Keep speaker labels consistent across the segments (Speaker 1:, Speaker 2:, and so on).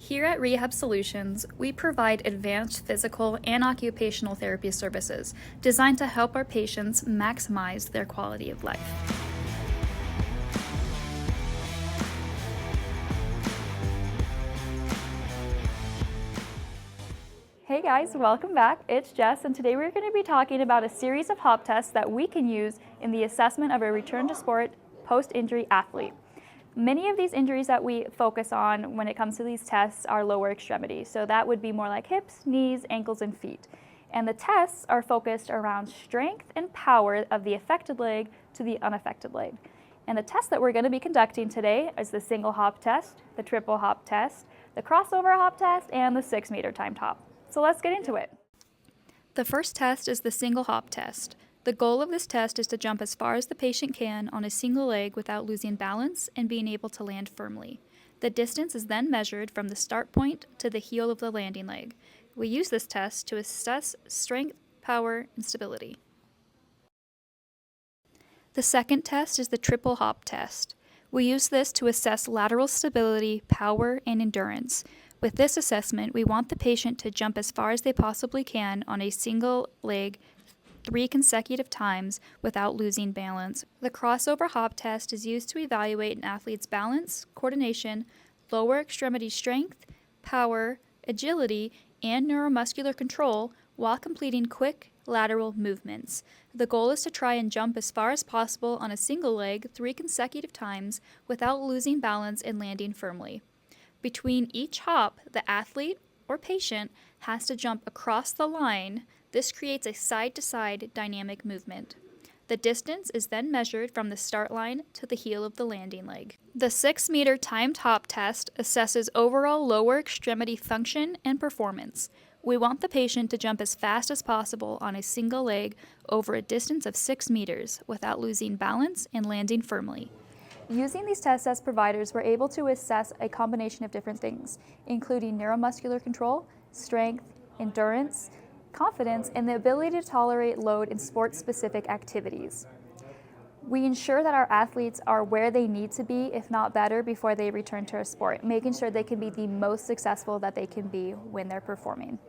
Speaker 1: Here at Rehab Solutions, we provide advanced physical and occupational therapy services designed to help our patients maximize their quality of life. Hey guys, welcome back. It's Jess, and today we're going to be talking about a series of hop tests that we can use in the assessment of a return to sport post-injury athlete. Many of these injuries that we focus on when it comes to these tests are lower extremities. So that would be more like hips, knees, ankles, and feet. And the tests are focused around strength and power of the affected leg to the unaffected leg. And the test that we're going to be conducting today is the single hop test, the triple hop test, the crossover hop test, and the 6-meter timed hop. So let's get into it. The first test is the single hop test. The goal of this test is to jump as far as the patient can on a single leg without losing balance and being able to land firmly. The distance is then measured from the start point to the heel of the landing leg. We use this test to assess strength, power, and stability. The second test is the triple hop test. We use this to assess lateral stability, power, and endurance. With this assessment, we want the patient to jump as far as they possibly can on a single leg 3 consecutive times without losing balance. The crossover hop test is used to evaluate an athlete's balance, coordination, lower extremity strength, power, agility, and neuromuscular control while completing quick lateral movements. The goal is to try and jump as far as possible on a single leg 3 consecutive times without losing balance and landing firmly. Between each hop, the athlete or patient has to jump across the line. This creates a side-to-side dynamic movement. The distance is then measured from the start line to the heel of the landing leg. The 6-meter timed hop test assesses overall lower extremity function and performance. We want the patient to jump as fast as possible on a single leg over a distance of 6 meters without losing balance and landing firmly. Using these tests as providers, we're able to assess a combination of different things, including neuromuscular control, strength, endurance, confidence, and the ability to tolerate load in sport-specific activities. We ensure that our athletes are where they need to be, if not better, before they return to a sport, making sure they can be the most successful that they can be when they're performing.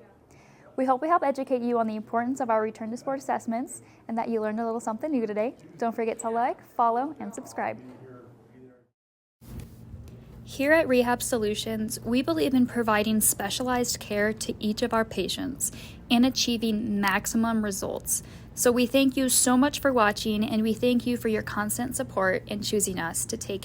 Speaker 1: We hope we help educate you on the importance of our return to sport assessments and that you learned a little something new today. Don't forget to like, follow, and subscribe. Here at Rehab Solutions, we believe in providing specialized care to each of our patients and achieving maximum results. So we thank you so much for watching, and we thank you for your constant support in choosing us to take